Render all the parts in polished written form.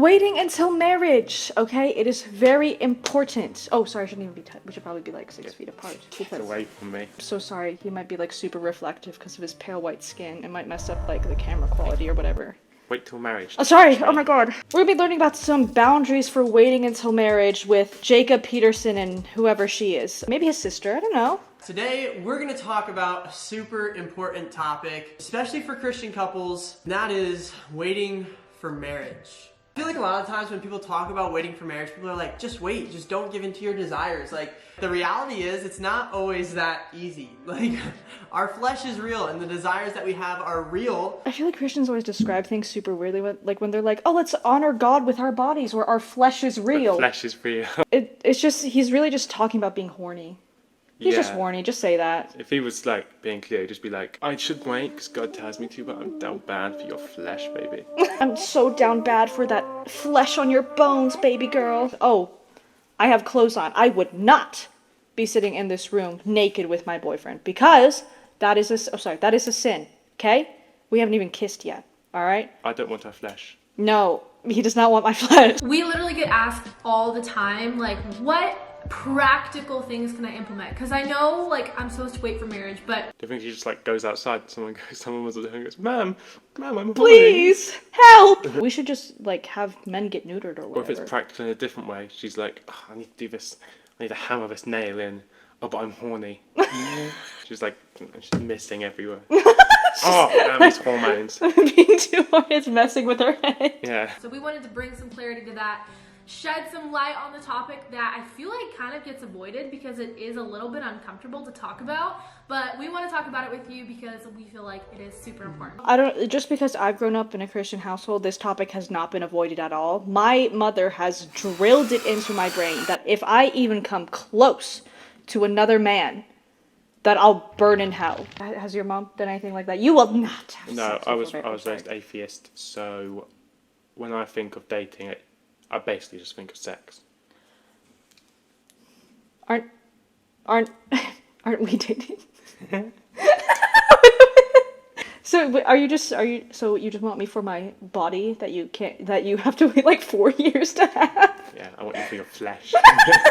Waiting until marriage, okay? It is very important. Oh, sorry, I shouldn't even be we should probably be like 6 feet apart. Get away from me. I'm so sorry, he might be like super reflective because of his pale white skin. It might mess up like the camera quality or whatever. Wait till marriage. Oh, sorry, oh my god. We're gonna be learning about some boundaries for waiting until marriage with Jacob Peterson and whoever she is. Maybe his sister, I don't know. Today, we're going to talk about a super important topic, especially for Christian couples, and that is waiting for marriage. I feel like a lot of times when people talk about waiting for marriage, people are like, just wait, just don't give in to your desires. Like, the reality is, it's not always that easy. Like, our flesh is real, and the desires that we have are real. I feel like Christians always describe things super weirdly, when they're like, oh, let's honor God with our bodies, or our flesh is real. The flesh is real. It's just, he's really just talking about being horny. He's just horny, just say that. If he was like being clear, just be like, I should wait because God tells me to, but I'm down bad for your flesh, baby. I'm so down bad for that flesh on your bones, baby girl. Oh, I have clothes on. I would not be sitting in this room naked with my boyfriend because that is that is a sin, okay? We haven't even kissed yet, all right? I don't want her flesh. No, he does not want my flesh. We literally get asked all the time, like, what practical things can I implement? Because I know, like, I'm supposed to wait for marriage, but Do you think she just like goes outside? Someone was at home and goes, Ma'am, I'm horny." Please help. We should just like have men get neutered or whatever. Or if it's practical in a different way, she's like, oh, I need to do this. I need to hammer this nail in. Oh, but I'm horny. She's like, she's missing everywhere. Oh, damn these hormones. Being too hard, it's messing with her head. Yeah. so we wanted to bring some clarity to that, shed some light on the topic that I feel like kind of gets avoided because it is a little bit uncomfortable to talk about, but we want to talk about it with you because we feel like it is super important. Just because I've grown up in a Christian household, this topic has not been avoided at all. My mother has drilled it into my brain that if I even come close to another man, that I'll burn in hell. Has your mom done anything like that? You will not have No, sex I with was raised atheist, so when I think of dating, I basically just think of sex. Aren't we dating? So you just want me for my body that you have to wait like 4 years to have? Yeah, I want you for your flesh.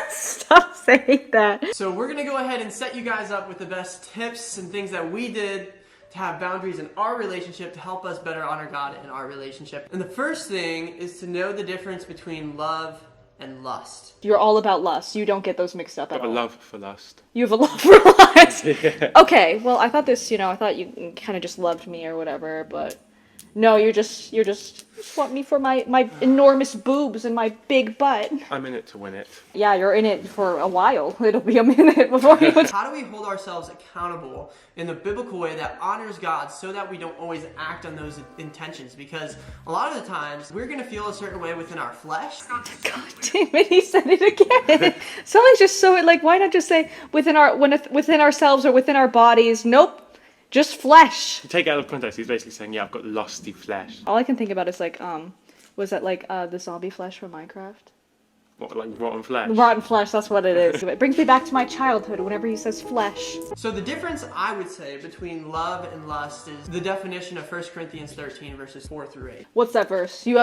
Stop saying that. So we're going to go ahead and set you guys up with the best tips and things that we did to have boundaries in our relationship to help us better honor God in our relationship. And the first thing is to know the difference between love and lust. You're all about lust. You don't get those mixed up at Got a all. love for lust. You have a love for lust. Yeah. Okay, well, I thought you kind of just loved me or whatever, but no, you just want me for my enormous boobs and my big butt. I'm in it to win it. Yeah, you're in it for a while. It'll be a minute before you. How do we hold ourselves accountable in the biblical way that honors God so that we don't always act on those intentions? Because a lot of the times we're going to feel a certain way within our flesh. God damn it, he said it again. Someone's just so like, why not just say within ourselves or within our bodies? Nope. Just flesh. To take it out of context, he's basically saying, yeah, I've got lusty flesh. All I can think about is like, was that like the zombie flesh from Minecraft? What, like rotten flesh? Rotten flesh, that's what it is. It brings me back to my childhood whenever he says flesh. So the difference, I would say, between love and lust is the definition of 1 Corinthians 13 verses 4 through 8. What's that verse? He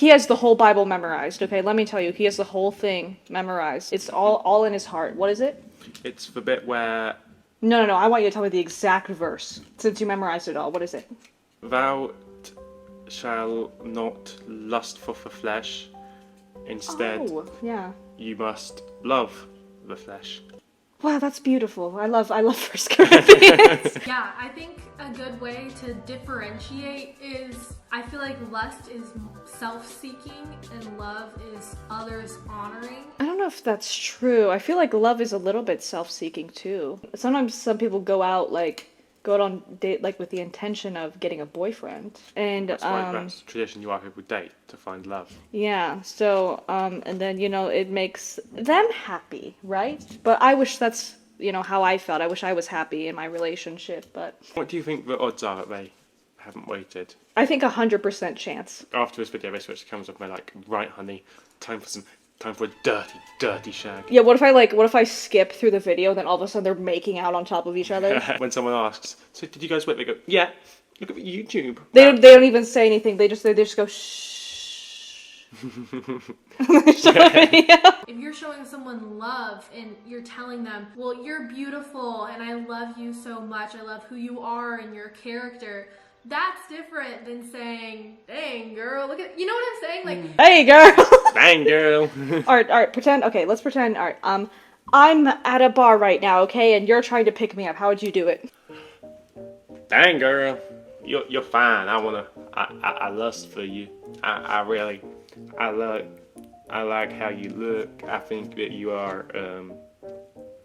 has the whole Bible memorized, okay? Let me tell you, he has the whole thing memorized. It's all in his heart. What is it? It's the bit where No, I want you to tell me the exact verse, since you memorized it all. What is it? thou shall not lust for the flesh, instead Oh, yeah. you must love the flesh. Wow, that's beautiful. I love 1 Corinthians. Yeah, I think a good way to differentiate is, I feel like lust is self-seeking and love is others honoring. I don't know if that's true. I feel like love is a little bit self-seeking too. Sometimes some people go out on date like with the intention of getting a boyfriend, and That's why that's tradition. You are people date to find love. yeah. So and then it makes them happy, right? But I wish that's how I felt. I wish I was happy in my relationship, but What do you think the odds are that they haven't waited? I think 100% chance. After this video, they switch the cameras off. They're like, right, honey, time for a dirty shag. Yeah, what if I skip through the video, then all of a sudden they're making out on top of each other? When someone asks, so did you guys wait? They go, yeah. Look at YouTube. They don't even say anything. They just go shh. If you're showing someone love and you're telling them, well, you're beautiful and I love you so much, I love who you are and your character, that's different than saying, dang girl, look at, you know what I'm saying? Like, Hey, girl. Bang, girl. Alright, pretend. Okay, let's pretend. Alright, I'm at a bar right now, okay, and you're trying to pick me up. How would you do it? Dang, girl. You're fine. I lust for you. I really, I like how you look. I think that you are,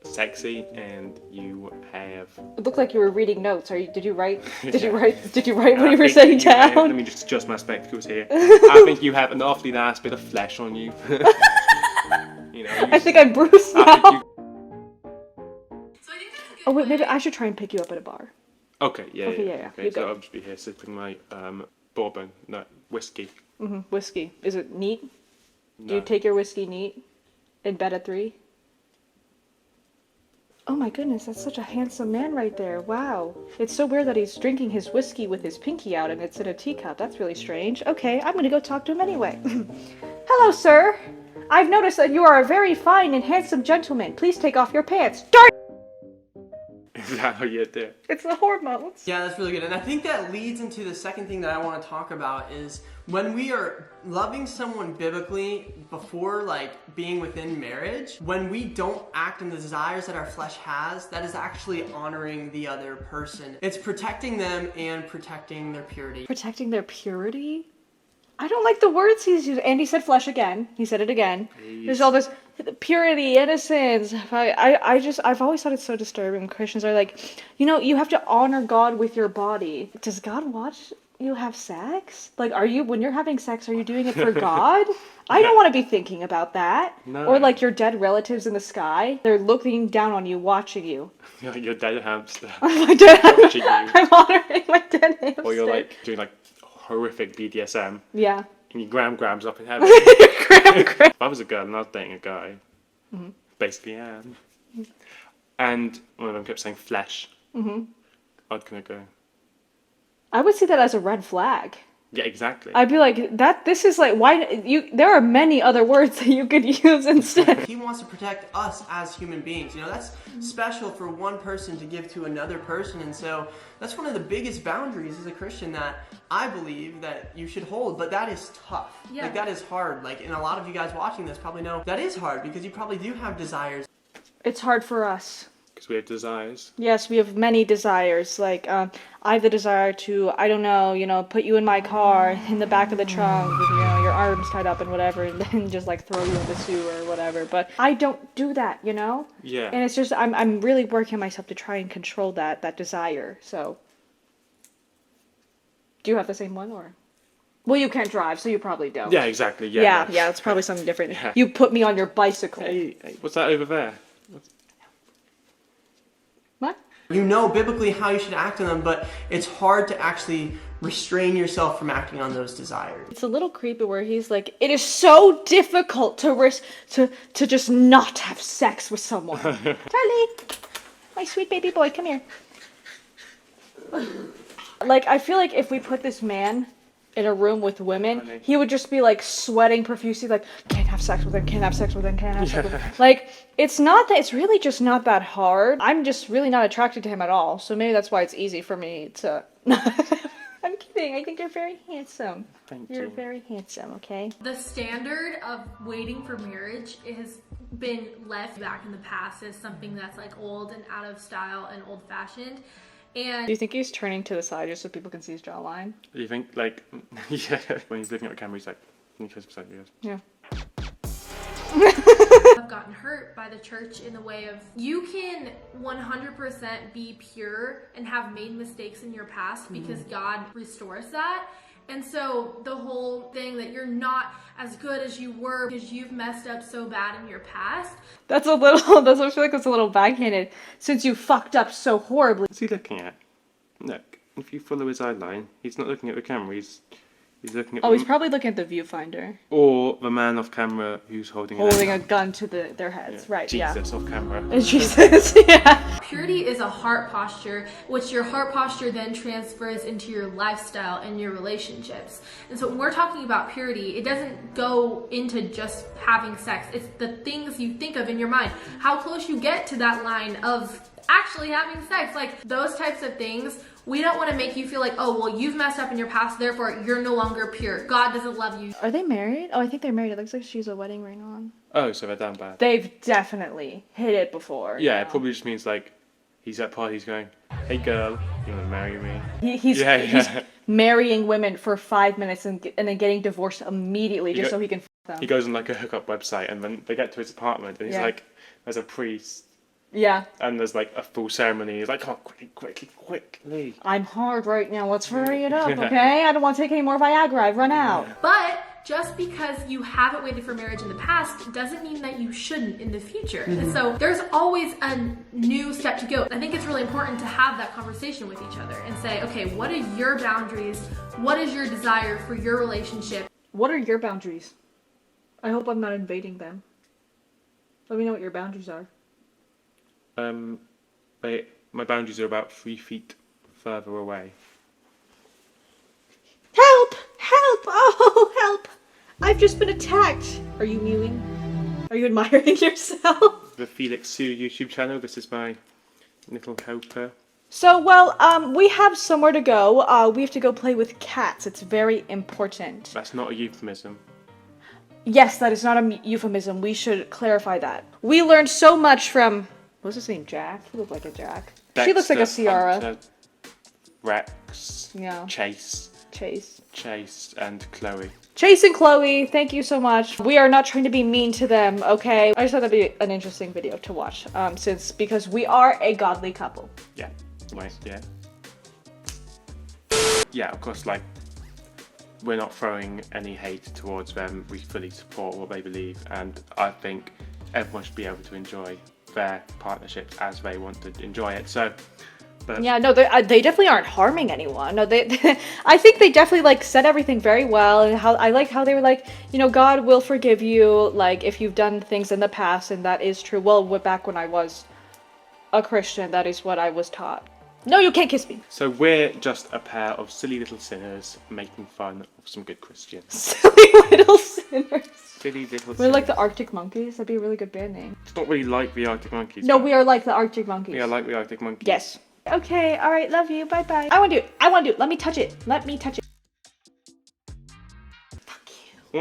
sexy and you have... It looked like you were reading notes. Did you write? Did you Yeah. write? Did you write what I you were think saying you have- down? let me just adjust my spectacles here. I think you have an awfully nice bit of flesh on you. You know, I think I'm Bruce I now. think you... so I think that's a good Oh wait, maybe way. I should try and pick you up at a bar. Okay, yeah. You Okay, so go. I'll just be here sipping my bourbon, no, whiskey. Whiskey. Is it neat? Do you No. take your whiskey neat? In bed at 3? Oh my goodness, that's such a handsome man right there. Wow. It's so weird that he's drinking his whiskey with his pinky out and it's in a teacup. That's really strange. Okay, I'm gonna go talk to him anyway. Hello, sir. I've noticed that you are a very fine and handsome gentleman. Please take off your pants. Darn! Is that how you do it? It's the hormones. Yeah, that's really good. And I think that leads into the second thing that I want to talk about is when we are loving someone biblically before like being within marriage, when we don't act on the desires that our flesh has, that is actually honoring the other person. It's protecting them and protecting their purity. Protecting their purity? I don't like the words he's using. And he said flesh again. He said it again. There's all this purity, innocence. I've always thought it's so disturbing when Christians are like, you have to honor God with your body. Does God watch you have sex? Like, when you're having sex, are you doing it for God? I don't want to be thinking about that. No. Or like your dead relatives in the sky. They're looking down on you, watching you. You're like your dead hamster. My dead, Watching you. I'm honoring my dead hamster. Or you're like doing like horrific BDSM. Yeah. And your grams up in heaven. Gram. If I was a girl and I was dating a guy, basically Anne, and one of them kept saying flesh, I'd kind of go, I would see that as a red flag. yeah, exactly. I'd be like, this is like, there are many other words that you could use instead. He wants to protect us as human beings. That's special for one person to give to another person. And so that's one of the biggest boundaries as a Christian that I believe that you should hold. But that is tough. Yeah. Like that is hard. Like, and a lot of you guys watching this probably know that is hard because you probably do have desires. It's hard for us. Because we have desires. Yes, we have many desires. Like, I have the desire to, I don't know, put you in my car, in the back of the trunk, with, your arms tied up and whatever, and then just like throw you in the sewer or whatever. But I don't do that, Yeah. And it's just, I'm really working myself to try and control that desire. So, do you have the same one or? Well, you can't drive, so you probably don't. Yeah, exactly. Yeah. Yeah, it's probably something different. Yeah. You put me on your bicycle. Hey, what's that over there? What? You know biblically how you should act on them, but it's hard to actually restrain yourself from acting on those desires. It's a little creepy where he's like, it is so difficult to just not have sex with someone. Charlie, my sweet baby boy, come here. Like, I feel like if we put this man in a room with women, Honey. he would just be like sweating profusely, like, can't have sex with him, can't have sex with him, can't have sex with him. Like, it's really just not that hard. I'm just really not attracted to him at all, so maybe that's why it's easy for me to... I'm kidding, I think you're very handsome. Thank You're you. very handsome, okay? The standard of waiting for marriage has been left back in the past as something that's like old and out of style and old fashioned. And Do you think he's turning to the side just so people can see his jawline? You think, like, yeah, when he's looking at the camera, he's like, 25% yes. Yeah. I've gotten hurt by the church in the way of you can 100% be pure and have made mistakes in your past because God restores that. And so the whole thing that you're not as good as you were because you've messed up so bad in your past. I feel like that's a little backhanded, since you fucked up so horribly. What's he looking at? Look, if you follow his eye line, he's not looking at the camera, he's He's looking at Oh, he's probably looking at the viewfinder, or the man off camera who's holding holding a gun to their heads. Right? Yeah. Jesus off camera. It's Jesus. Yeah. Purity is a heart posture, which your heart posture then transfers into your lifestyle and your relationships. And so when we're talking about purity, it doesn't go into just having sex. It's the things you think of in your mind, how close you get to that line of actually having sex, like those types of things. We don't want to make you feel like, oh, well, you've messed up in your past, therefore you're no longer pure. God doesn't love you. Are they married? Oh, I think they're married. It looks like she's a wedding ring on. Oh, so they're down bad. They've definitely hit it before. Yeah, it probably just means like he's at parties going, "Hey girl, you want to marry me?" He's Yeah. marrying women for 5 minutes and then getting divorced immediately just so he can f them. He goes on like a hookup website, and then they get to his apartment, and he's Yeah. like, "There's a priest." Yeah. And there's like a full ceremony. He's like, "Come on, quickly." I'm hard right now. Let's hurry it up, okay? I don't want to take any more Viagra. I've run out. But just because you haven't waited for marriage in the past doesn't mean that you shouldn't in the future. And so there's always a new step to go. I think it's really important to have that conversation with each other and say, okay, what are your boundaries? What is your desire for your relationship? What are your boundaries? I hope I'm not invading them. Let me know what your boundaries are. My boundaries are about 3 feet further away. Help! Help! Oh, help! I've just been attacked. Are you mewing? Are you admiring yourself? The Felix Sue YouTube channel. This is my little helper. So, well, we have somewhere to go. We have to go play with cats. It's very important. That's not a euphemism. Yes, that is not a euphemism. We should clarify that. We learned so much from... What's his name? Jack? He looked like a Jack. She looks like a Dexter, Ciara. Hunter, Rex. Yeah. Chase, and Chloe. Chase and Chloe, thank you so much. We are not trying to be mean to them, okay? I just thought that'd be an interesting video to watch, because we are a godly couple. Yeah. Wait. Yeah. Yeah. Of course, like we're not throwing any hate towards them. We fully support what they believe, and I think everyone should be able to enjoy their partnerships as they want to enjoy it. So, but Yeah, no, they definitely aren't harming anyone. No, I think they definitely like said everything very well, and I like how they were like, you know, God will forgive you, like if you've done things in the past, and that is true. Well, back when I was a Christian, that is what I was taught. No, you can't kiss me. So we're just a pair of silly little sinners making fun of some good Christians. Silly little sinners. Silly little. We're like the sinners. Arctic Monkeys. That'd be a really good band name. It's not really like the Arctic Monkeys. No, but we are like the Arctic Monkeys. we are like the Arctic Monkeys. Yes. Okay, alright, love you, bye-bye. I wanna do it, let me touch it.